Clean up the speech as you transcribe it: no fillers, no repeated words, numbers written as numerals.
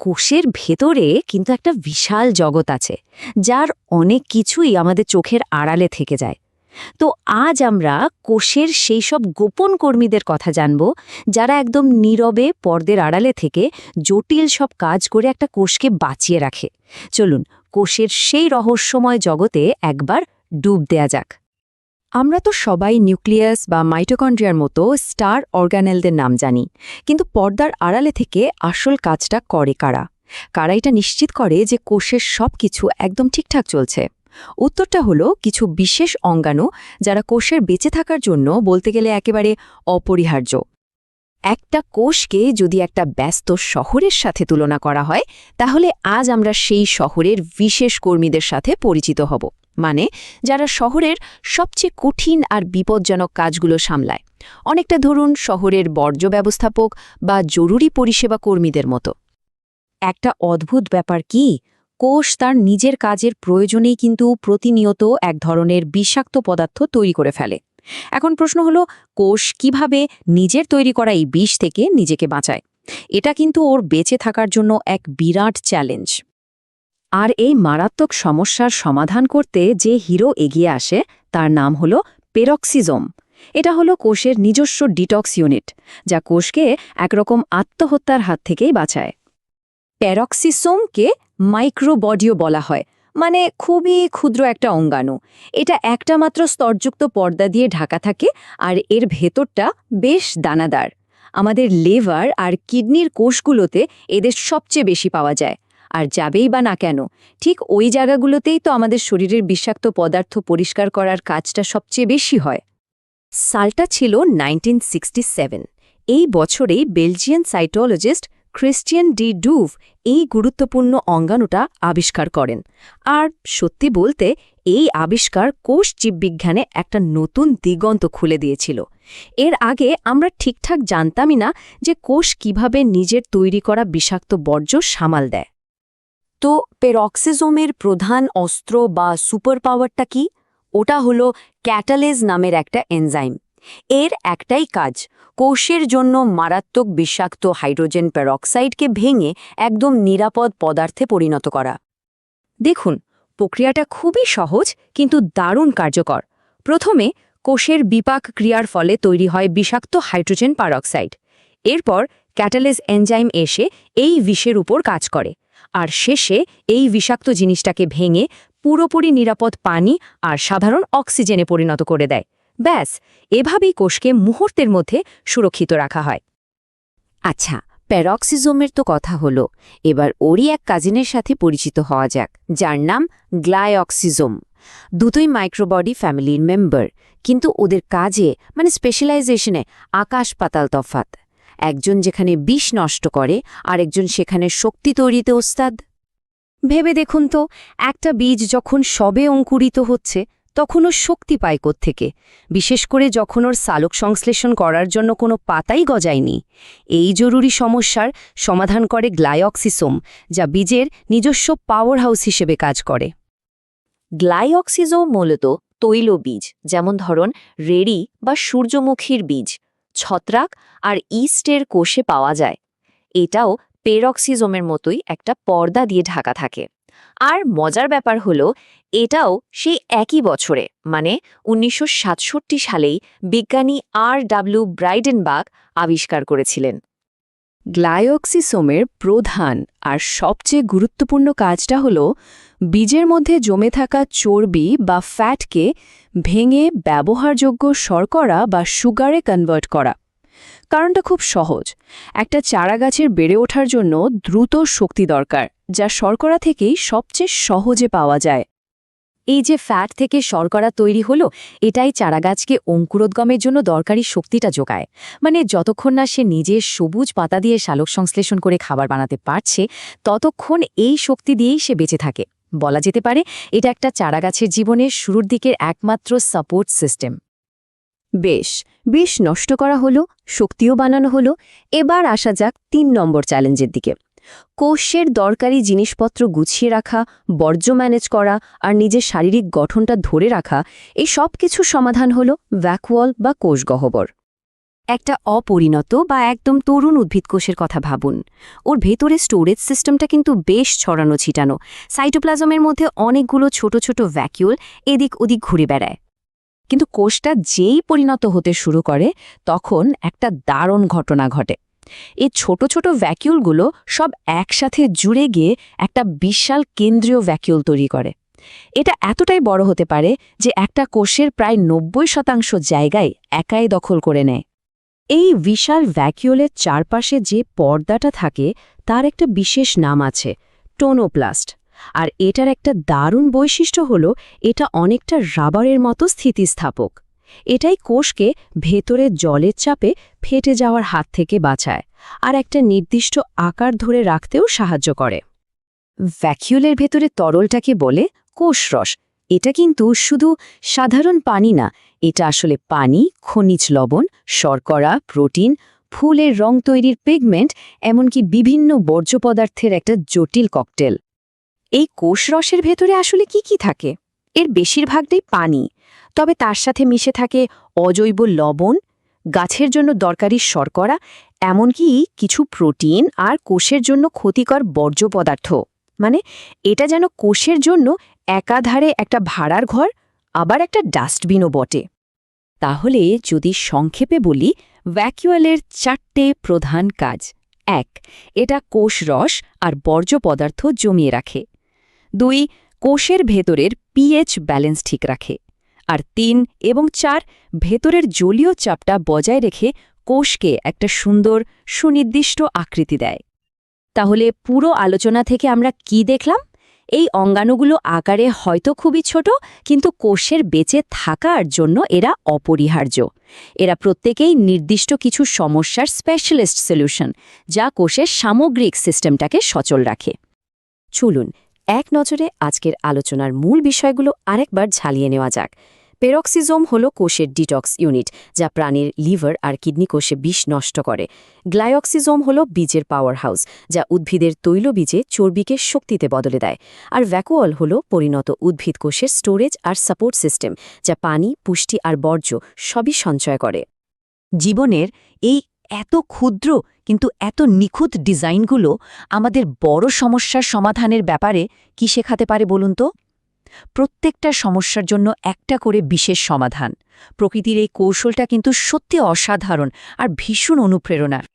কোষের ভেতরে কিন্তু একটা বিশাল জগৎ আছে, যার অনেক কিছুই আমাদের চোখের আড়ালে থেকে যায়। তো আজ আমরা কোষের সেই সব গোপন কর্মীদের কথা জানব, যারা একদম নীরবে পর্দার আড়ালে থেকে জটিল সব কাজ করে একটা কোষকে বাঁচিয়ে রাখে। চলুন কোষের সেই রহস্যময় জগতে একবার ডুব দেয়া যাক। আমরা তো সবাই নিউক্লিয়াস বা মাইটোকন্ড্রিয়ার মতো স্টার অর্গানেলদের নাম জানি, কিন্তু পর্দার আড়ালে থেকে আসল কাজটা করে কারা? কারা এটা নিশ্চিত করে যে কোষের সব কিছু একদম ঠিকঠাক চলছে? উত্তরটা হলো কিছু বিশেষ অঙ্গাণু, যারা কোষের বেঁচে থাকার জন্য বলতে গেলে একেবারে অপরিহার্য। একটা কোষকে যদি একটা ব্যস্ত শহরের সাথে তুলনা করা হয়, তাহলে আজ আমরা সেই শহরের বিশেষ কর্মীদের সাথে পরিচিত হব, মানে যারা শহরের সবচেয়ে কঠিন আর বিপজ্জনক কাজগুলো সামলায়। অনেকটা ধরুন শহরের বর্জ্য ব্যবস্থাপক বা জরুরি পরিষেবা কর্মীদের মতো। একটা অদ্ভুত ব্যাপার কি, কোষ তার নিজের কাজের প্রয়োজনেই কিন্তু প্রতিনিয়ত এক ধরনের বিষাক্ত পদার্থ তৈরি করে ফেলে। এখন প্রশ্ন হলো, কোষ কিভাবে নিজের তৈরি করা এই বিষ থেকে নিজেকে বাঁচায়? এটা কিন্তু ওর বেঁচে থাকার জন্য এক বিরাট চ্যালেঞ্জ। আর এই মারাত্মক সমস্যার সমাধান করতে যে হিরো এগিয়ে আসে, তার নাম হলো পেরক্সিজোম। এটা হলো কোষের নিজস্ব ডিটক্স ইউনিট, যা কোষকে একরকম আত্মহত্যার হাত থেকেই বাঁচায়। প্যারক্সিসোমকে মাইক্রোবডিও বলা হয়, মানে খুবই ক্ষুদ্র একটা অঙ্গাণু। এটা একটা মাত্র স্তরযুক্ত পর্দা দিয়ে ঢাকা থাকে, আর এর ভেতরটা বেশ দানাদার। আমাদের লিভার আর কিডনির কোষগুলোতে এদের সবচেয়ে বেশি পাওয়া যায়। আর যাবেই বা না কেন, ঠিক ওই জায়গাগুলোতেই তো আমাদের শরীরের বিষাক্ত পদার্থ পরিষ্কার করার কাজটা সবচেয়ে বেশি হয়। সালটা ছিল 1967। এই বছরেই বেলজিয়ান সাইটোলজিস্ট ক্রিস্টিয়ান ডি ডুভ এই গুরুত্বপূর্ণ অঙ্গাণুটা আবিষ্কার করেন। আর সত্যি বলতে, এই আবিষ্কার কোষ জীববিজ্ঞানে একটা নতুন দিগন্ত খুলে দিয়েছিল। এর আগে আমরা ঠিকঠাক জানতামই না যে কোষ কিভাবে নিজের তৈরি করা বিষাক্ত বর্জ্য সামাল দেয়। তো পেরক্সিজোমের প্রধান অস্ত্র বা সুপার পাওয়ারটা কি? ওটা হলো ক্যাটালেজ নামের একটা এনজাইম। এর একটাই কাজ, কোষের জন্য মারাত্মক বিষাক্ত হাইড্রোজেন পেরক্সাইডকে ভেঙে একদম নিরাপদ পদার্থে পরিণত করা। দেখুন, প্রক্রিয়াটা খুবই সহজ কিন্তু দারুণ কার্যকর। প্রথমে কোষের বিপাক ক্রিয়ার ফলে তৈরি হয় বিষাক্ত হাইড্রোজেন পেরক্সাইড। এরপর ক্যাটালেজ এনজাইম এসে এই বিষের উপর কাজ করে, আর শেষে এই বিষাক্ত জিনিসটাকে ভেঙে পুরোপুরি নিরাপদ পানি আর সাধারণ অক্সিজেনে পরিণত করে দেয়। ব্যাস, এভাবেই কোষকে মুহূর্তের মধ্যে সুরক্ষিত রাখা হয়। আচ্ছা, প্যারক্সিজোমের তো কথা হলো, এবার ওরই এক কাজিনের সাথে পরিচিত হওয়া যাক, যার নাম গ্লাইঅক্সিজোম। দুটোই মাইক্রোবডি ফ্যামিলির মেম্বার, কিন্তু ওদের কাজে মানে স্পেশালাইজেশনে আকাশ পাতাল তফাত। একজন যেখানে বিষ নষ্ট করে, আর একজন সেখানে শক্তি তৈরিতে ওস্তাদ। ভেবে দেখুন তো, একটা বীজ যখন সবে অঙ্কুরিত হচ্ছে, তখনও শক্তি পায় কোত্থেকে, বিশেষ করে যখন ওর সালোক সংশ্লেষণ করার জন্য কোনো পাতাই গজায়নি। এই জরুরি সমস্যার সমাধান করে গ্লাইঅক্সিজোম, যা বীজের নিজস্ব পাওয়ার হাউস হিসেবে কাজ করে। গ্লাইঅক্সিজোম মূলত তৈলবীজ, যেমন ধরুন রেড়ি বা সূর্যমুখীর বীজ, ছত্রাক আর ইস্টের কোষে পাওয়া যায়। এটাও পেরক্সিজোমের মতোই একটা পর্দা দিয়ে ঢাকা থাকে। আর মজার ব্যাপার হলো, এটাও সেই একই বছরে মানে 1967 সালেই বিজ্ঞানী R.W. ব্রাইডেনবার্গ আবিষ্কার করেছিলেন। গ্লাইঅক্সিজোমের প্রধান আর সবচেয়ে গুরুত্বপূর্ণ কাজটা হলো বীজের মধ্যে জমে থাকা চর্বি বা ফ্যাটকে ভেঙে ব্যবহারযোগ্য শর্করা বা সুগারে কনভার্ট করা। কারণটা খুব সহজ, একটা চারাগাছের বেড়ে ওঠার জন্য দ্রুত শক্তি দরকার, যা শর্করা থেকেই সবচেয়ে সহজে পাওয়া যায়। এই যে ফ্যাট থেকে শর্করা তৈরি হলো, এটাই চারাগাছকে অঙ্কুরোদ্গমের জন্য দরকারি শক্তিটা যোগায়। মানে যতক্ষণ না সে নিজের সবুজ পাতা দিয়ে সালোক সংশ্লেষণ করে খাবার বানাতে পারছে, ততক্ষণ এই শক্তি দিয়েই সে বেঁচে থাকে। বলা যেতে পারে এটা একটা চারাগাছের জীবনের শুরুর দিকের একমাত্র সাপোর্ট সিস্টেম। বেশ, বিষ নষ্ট করা হলো, শক্তিও বানানো হলো। এবার আসা যাক 3 নম্বর চ্যালেঞ্জের দিকে। কোষের দরকারি জিনিসপত্র গুছিয়ে রাখা, বর্জ্য ম্যানেজ করা আর নিজের শারীরিক গঠনটা ধরে রাখা, এই সব কিছুর সমাধান হলো ভ্যাকুয়াল বা কোষগহ্বর। একটা অপরিণত বা একদম তরুণ উদ্ভিদ কোষের কথা ভাবুন। ওর ভেতরে স্টোরেজ সিস্টেমটা কিন্তু বেশ ছড়ানো ছিটানো। সাইটোপ্লাজমের মধ্যে অনেকগুলো ছোট ছোট ভ্যাকিউল এদিক ওদিক ঘুরে বেড়ায়। কিন্তু কোষটা যেই পরিণত হতে শুরু করে তখন একটা দারুণ ঘটনা ঘটে। এই ছোট ছোট ভ্যাকিউলগুলো সব একসাথে জুড়ে গিয়ে একটা বিশাল কেন্দ্রীয় ভ্যাকিউল তৈরি করে। এটা এতটাই বড় হতে পারে যে একটা কোষের প্রায় ৯০% জায়গায় একাই দখল করে নেয়। এই বিশাল ভ্যাকিউলের চারপাশে যে পর্দাটা থাকে তার একটা বিশেষ নাম আছে, টোনোপ্লাস্ট। আর এটার একটা দারুণ বৈশিষ্ট্য হলো এটা অনেকটা রাবারের মতো স্থিতিস্থাপক। এটাই কোষকে ভেতরে জলের চাপে ফেটে যাওয়ার হাত থেকে বাঁচায় আর একটা নির্দিষ্ট আকার ধরে রাখতেও সাহায্য করে। ভ্যাকিউলের ভেতরে তরলটাকে বলে কোষরস। এটা কিন্তু শুধু সাধারণ পানি না, এটা আসলে পানি, খনিজ লবণ, শর্করা, প্রোটিন, ফুলের রং তৈরির পিগমেন্ট, এমনকি বিভিন্ন বর্জ্য পদার্থের একটা জটিল ককটেল। এই কোষরসের ভেতরে আসলে কি থাকে? এর বেশিরভাগটাই পানি, তবে তার সাথে মিশে থাকে অজৈব লবণ, গাছের জন্য দরকারি শর্করা, এমনকি কিছু প্রোটিন আর কোষের জন্য ক্ষতিকর বর্জ্য পদার্থ। মানে এটা যেন কোষের জন্য একাধারে একটা ভাড়ার ঘর, আবার একটা ডাস্টবিনও বটে। তাহলে যদি সংক্ষেপে বলি, ভ্যাকুয়ালের 4টে প্রধান কাজ। ১. এটা কোষরস আর বর্জ্য পদার্থ জমিয়ে রাখে। ২. কোষের ভেতরের পিএইচ ব্যালেন্স ঠিক রাখে। আর ৩ এবং ৪, ভেতরের জলীয় চাপটা বজায় রেখে কোষকে একটা সুন্দর, সুনির্দিষ্ট আকৃতি দেয়। তাহলে পুরো আলোচনা থেকে আমরা কি দেখলাম? এই অঙ্গাণুগুলো আকারে হয়তো খুবই ছোট, কিন্তু কোষের বেঁচে থাকার জন্য এরা অপরিহার্য। এরা প্রত্যেকেই নির্দিষ্ট কিছু সমস্যার স্পেশালিস্ট সলিউশন, যা কোষের সামগ্রিক সিস্টেমটাকে সচল রাখে। চলুন এক নজরে আজকের আলোচনার মূল বিষয়গুলো আরেকবার ঝালিয়ে নেওয়া যাক। পেরক্সিজোম হল কোষের ডিটক্স ইউনিট, যা প্রাণীর লিভার আর কিডনি কোষে বিষ নষ্ট করে। গ্লাইঅক্সিজোম হল বীজের পাওয়ার হাউস, যা উদ্ভিদের তৈলবীজে চর্বিকে শক্তিতে বদলে দেয়। আর ভ্যাকুয়াল হল পরিণত উদ্ভিদ কোষের স্টোরেজ আর সাপোর্ট সিস্টেম, যা পানি, পুষ্টি আর বর্জ্য সবই সঞ্চয় করে। জীবনের এই এত ক্ষুদ্র কিন্তু এত নিখুঁত ডিজাইনগুলো আমাদের বড় সমস্যার সমাধানের ব্যাপারে কি শেখাতে পারে বলুন তো? প্রত্যেকটা সমস্যার জন্য একটা করে বিশেষ সমাধান। প্রকৃতির এই কৌশলটা কিন্তু সত্যি অসাধারণ আর ভীষণ অনুপ্রেরণার।